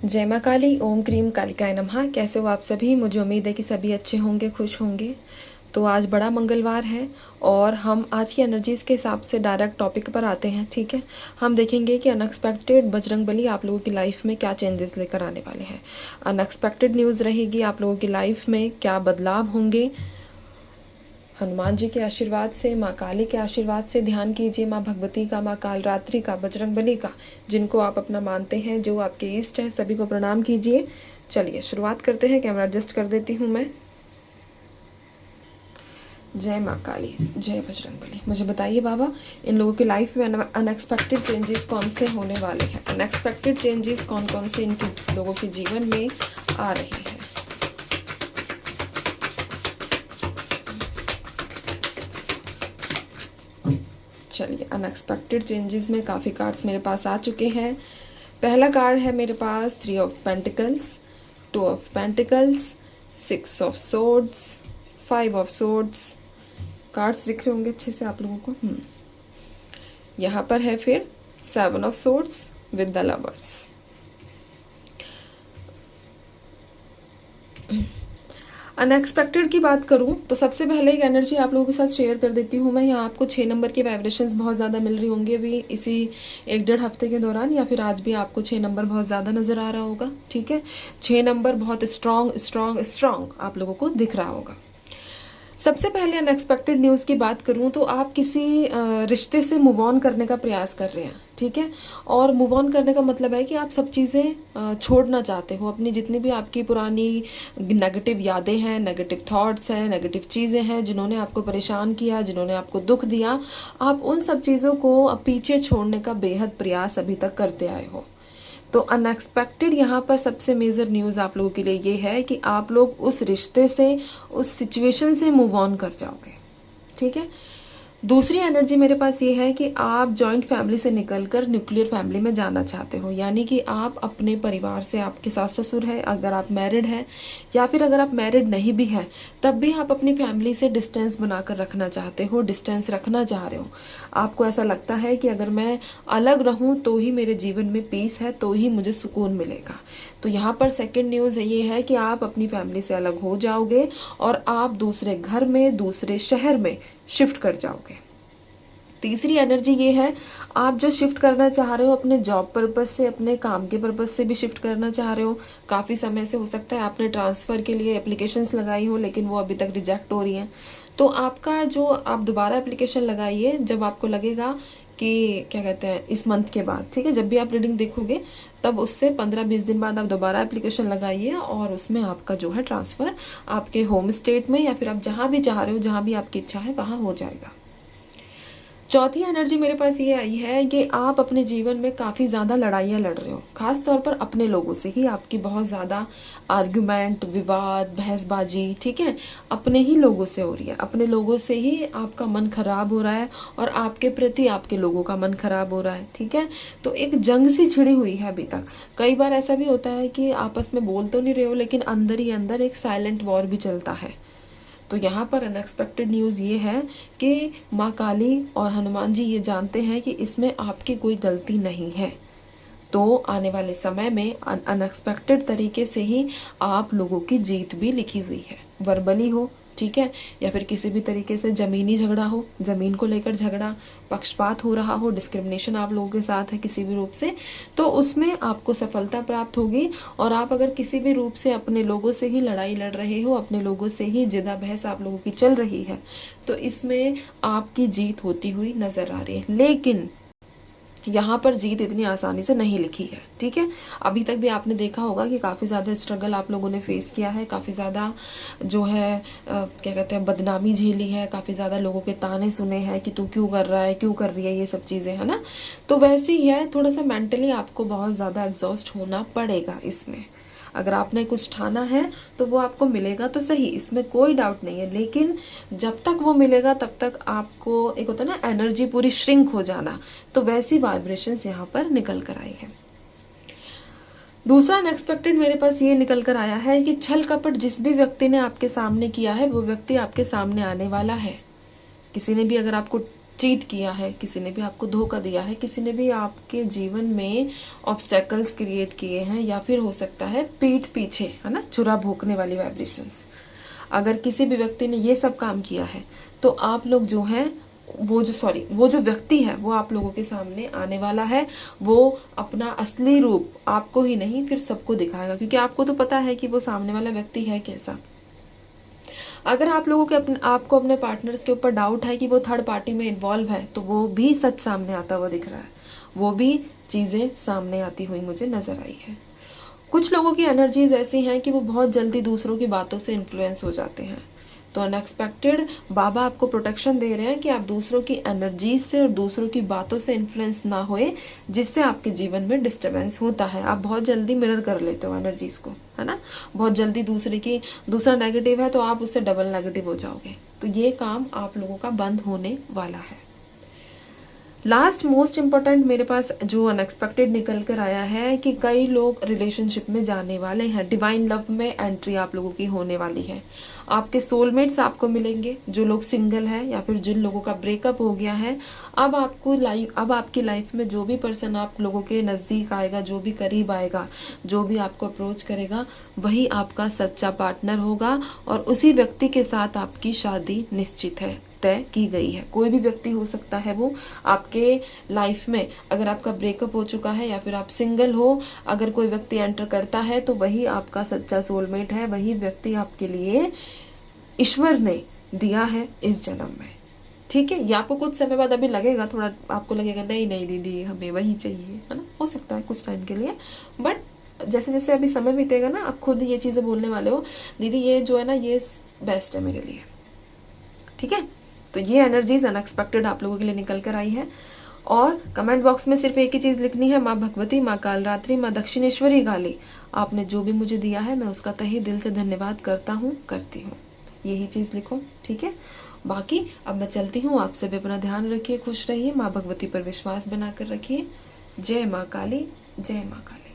जय माँ काली, ओम क्रीम कालिकाय नमः। कैसे हो आप सभी? मुझे उम्मीद है कि सभी अच्छे होंगे, खुश होंगे। तो आज बड़ा मंगलवार है और हम आज की एनर्जीज़ के हिसाब से डायरेक्ट टॉपिक पर आते हैं। ठीक है, हम देखेंगे कि अनएक्सपेक्टेड बजरंगबली आप लोगों की लाइफ में क्या चेंजेस लेकर आने वाले हैं। अनएक्सपेक्टेड न्यूज़ रहेगी, आप लोगों की लाइफ में क्या बदलाव होंगे। हनुमान जी के आशीर्वाद से, माँ काली के आशीर्वाद से ध्यान कीजिए माँ भगवती का, माँ कालरात्रि का, बजरंगबली का, जिनको आप अपना मानते हैं, जो आपके इष्ट हैं, सभी को प्रणाम कीजिए। चलिए शुरुआत करते हैं। कैमरा एडजस्ट कर देती हूँ मैं। जय माँ काली, जय बजरंगबली। मुझे बताइए बाबा, इन लोगों की लाइफ में अनएक्सपेक्टेड चेंजेस कौन से होने वाले हैं? अनएक्सपेक्टेड चेंजेस कौन कौन से इनके लोगों के जीवन में आ रहे हैं? चलिए, अनएक्सपेक्टेड चेंजेस में काफ़ी कार्ड्स मेरे पास आ चुके हैं। पहला कार्ड है मेरे पास 3 of pentacles, 2 of pentacles, 6 of swords, 5 of swords. Cards दिख रहे होंगे अच्छे से आप लोगों को। यहाँ पर है फिर 7 of swords with the lovers. Unexpected की बात करूं तो सबसे पहले एक एनर्जी आप लोगों के साथ शेयर कर देती हूं मैं। यहाँ आपको 6 नंबर की वाइब्रेशंस बहुत ज़्यादा मिल रही होंगी अभी इसी 1-1.5 हफ्ते के दौरान, या फिर आज भी आपको 6 नंबर बहुत ज़्यादा नज़र आ रहा होगा। ठीक है, 6 नंबर बहुत स्ट्रॉन्ग स्ट्रॉन्ग स्ट्रॉन्ग आप लोगों को दिख रहा होगा। सबसे पहले अनएक्सपेक्टेड न्यूज़ की बात करूं तो आप किसी रिश्ते से मूव ऑन करने का प्रयास कर रहे हैं। ठीक है, और मूव ऑन करने का मतलब है कि आप सब चीज़ें छोड़ना चाहते हो। अपनी जितनी भी आपकी पुरानी नेगेटिव यादें हैं, नेगेटिव थॉट्स हैं, नेगेटिव चीज़ें हैं, जिन्होंने आपको परेशान किया, जिन्होंने आपको दुख दिया, आप उन सब चीज़ों को पीछे छोड़ने का बेहद प्रयास अभी तक करते आए हो। तो अनएक्सपेक्टेड यहाँ पर सबसे मेजर न्यूज़ आप लोगों के लिए ये है कि आप लोग उस रिश्ते से, उस सिचुएशन से मूव ऑन कर जाओगे। ठीक है, दूसरी एनर्जी मेरे पास ये है कि आप जॉइंट फैमिली से निकलकर न्यूक्लियर फैमिली में जाना चाहते हो। यानी कि आप अपने परिवार से, आपके सास ससुर है, अगर आप मैरिड हैं, या फिर अगर आप मैरिड नहीं भी हैं, तब भी आप अपनी फैमिली से डिस्टेंस बनाकर रखना चाहते हो, डिस्टेंस रखना चाह रहे हो। आपको ऐसा लगता है कि अगर मैं अलग रहूं तो ही मेरे जीवन में पीस है, तो ही मुझे सुकून मिलेगा। तो यहाँ पर सेकंड न्यूज़ ये है कि आप अपनी फैमिली से अलग हो जाओगे और आप दूसरे घर में, दूसरे शहर में शिफ्ट कर जाओगे। तीसरी एनर्जी ये है, आप जो शिफ्ट करना चाह रहे हो अपने जॉब पर्पस से, अपने काम के पर्पस से भी शिफ्ट करना चाह रहे हो। काफ़ी समय से हो सकता है आपने ट्रांसफ़र के लिए एप्लीकेशंस लगाई हो, लेकिन वो अभी तक रिजेक्ट हो रही हैं। तो आपका जो आप दोबारा एप्लीकेशन लगाइए जब आपको लगेगा कि क्या कहते हैं, इस मंथ के बाद। ठीक है, जब भी आप रीडिंग देखोगे तब उससे 15-20 दिन बाद आप दोबारा एप्लीकेशन लगाइए और उसमें आपका जो है ट्रांसफ़र आपके होम स्टेट में, या फिर आप जहाँ भी चाह रहे हो, जहाँ भी आपकी इच्छा है, वहाँ हो जाएगा। चौथी एनर्जी मेरे पास ये आई है कि आप अपने जीवन में काफ़ी ज़्यादा लड़ाइयाँ लड़ रहे हो, खास तौर पर अपने लोगों से ही आपकी बहुत ज़्यादा आर्ग्यूमेंट, विवाद, बहसबाजी, ठीक है, अपने ही लोगों से हो रही है। अपने लोगों से ही आपका मन खराब हो रहा है और आपके प्रति आपके लोगों का मन खराब हो रहा है। ठीक है, तो एक जंग सी छिड़ी हुई है अभी तक। कई बार ऐसा भी होता है कि आपस में बोल तो नहीं रहे हो, लेकिन अंदर ही अंदर एक साइलेंट वॉर भी चलता है। तो यहाँ पर अनएक्सपेक्टेड न्यूज़ ये है कि माँ काली और हनुमान जी ये जानते हैं कि इसमें आपकी कोई गलती नहीं है। तो आने वाले समय में अनएक्सपेक्टेड तरीके से ही आप लोगों की जीत भी लिखी हुई है। वर्बली हो, ठीक है, या फिर किसी भी तरीके से ज़मीनी झगड़ा हो, ज़मीन को लेकर झगड़ा, पक्षपात हो रहा हो, डिस्क्रिमिनेशन आप लोगों के साथ है किसी भी रूप से, तो उसमें आपको सफलता प्राप्त होगी। और आप अगर किसी भी रूप से अपने लोगों से ही लड़ाई लड़ रहे हो, अपने लोगों से ही जिदा बहस आप लोगों की चल रही है, तो इसमें आपकी जीत होती हुई नज़र आ रही है। लेकिन यहाँ पर जीत इतनी आसानी से नहीं लिखी है। ठीक है, अभी तक भी आपने देखा होगा कि काफ़ी ज़्यादा स्ट्रगल आप लोगों ने फेस किया है, काफ़ी ज़्यादा जो है क्या कहते हैं, बदनामी झेली है, काफ़ी ज़्यादा लोगों के ताने सुने हैं कि तू क्यों कर रहा है, क्यों कर रही है, ये सब चीज़ें, है ना। तो वैसे ही है, थोड़ा सा मेंटली आपको बहुत ज़्यादा एग्जॉस्ट होना पड़ेगा इसमें। अगर आपने कुछ ठाना है तो वो आपको मिलेगा तो सही, इसमें कोई डाउट नहीं है। लेकिन जब तक वो मिलेगा तब तक आपको एक होता है ना एनर्जी पूरी श्रिंक हो जाना, तो वैसी वाइब्रेशंस यहाँ पर निकल कर आई है। दूसरा अनएक्सपेक्टेड मेरे पास ये निकल कर आया है कि छल कपट जिस भी व्यक्ति ने आपके सामने किया है, वो व्यक्ति आपके सामने आने वाला है। किसी ने भी अगर आपको चीट किया है, किसी ने भी आपको धोखा दिया है, किसी ने भी आपके जीवन में ऑब्स्टेकल्स क्रिएट किए हैं, या फिर हो सकता है पीठ पीछे, है ना, चुरा भोंकने वाली वाइब्रेशंस। अगर किसी भी व्यक्ति ने ये सब काम किया है तो आप लोग जो हैं वो जो व्यक्ति है वो आप लोगों के सामने आने वाला है। वो अपना असली रूप आपको ही नहीं फिर सबको दिखाएगा, क्योंकि आपको तो पता है कि वो सामने वाला व्यक्ति है कैसा। अगर आप लोगों के आपको अपने पार्टनर्स के ऊपर डाउट है कि वो थर्ड पार्टी में इन्वॉल्व है, तो वो भी सच सामने आता हुआ दिख रहा है, वो भी चीज़ें सामने आती हुई मुझे नज़र आई है। कुछ लोगों की एनर्जीज ऐसी हैं कि वो बहुत जल्दी दूसरों की बातों से इन्फ्लुएंस हो जाते हैं। तो अनएक्सपेक्टेड बाबा आपको प्रोटेक्शन दे रहे हैं कि आप दूसरों की एनर्जीज से और दूसरों की बातों से इन्फ्लुएंस ना होए, जिससे आपके जीवन में डिस्टर्बेंस होता है। आप बहुत जल्दी मिरर कर लेते हो एनर्जीज को, है ना, बहुत जल्दी दूसरा नेगेटिव है तो आप उससे डबल नेगेटिव हो जाओगे। तो ये काम आप लोगों का बंद होने वाला है। लास्ट मोस्ट इम्पॉर्टेंट मेरे पास जो अनएक्सपेक्टेड निकल कर आया है कि कई लोग रिलेशनशिप में जाने वाले हैं, डिवाइन लव में एंट्री आप लोगों की होने वाली है। आपके सोलमेट्स आपको मिलेंगे, जो लोग सिंगल हैं या फिर जिन लोगों का ब्रेकअप हो गया है। अब आपकी लाइफ में जो भी पर्सन आप लोगों के नज़दीक आएगा, जो भी करीब आएगा, जो भी आपको अप्रोच करेगा, वही आपका सच्चा पार्टनर होगा और उसी व्यक्ति के साथ आपकी शादी निश्चित है, तय की गई है। कोई भी व्यक्ति हो सकता है वो आपके लाइफ में, अगर आपका ब्रेकअप हो चुका है या फिर आप सिंगल हो, अगर कोई व्यक्ति एंटर करता है तो वही आपका सच्चा सोलमेट है, वही व्यक्ति आपके लिए ईश्वर ने दिया है इस जन्म में। ठीक है, या आपको कुछ समय बाद अभी लगेगा, थोड़ा आपको लगेगा नहीं नहीं दीदी हमें वही चाहिए, है ना, हो सकता है कुछ टाइम के लिए, बट जैसे जैसे अभी समय बीतेगा ना, आप खुद ये चीज़ें बोलने वाले हो, दीदी ये जो है ना ये बेस्ट है मेरे लिए। ठीक है, तो ये एनर्जीज अनएक्सपेक्टेड आप लोगों के लिए निकल कर आई है। और कमेंट बॉक्स में सिर्फ एक ही चीज़ लिखनी है, माँ भगवती, माँ कालरात्रि, माँ दक्षिणेश्वरी काली, आपने जो भी मुझे दिया है मैं उसका तहे दिल से धन्यवाद करता हूँ, करती हूँ, यही चीज़ लिखो। ठीक है, बाकी अब मैं चलती हूँ। आप सभी अपना ध्यान रखिए, खुश रहिए, माँ भगवती पर विश्वास बनाकर रखिए। जय माँ काली, जय माँ काली।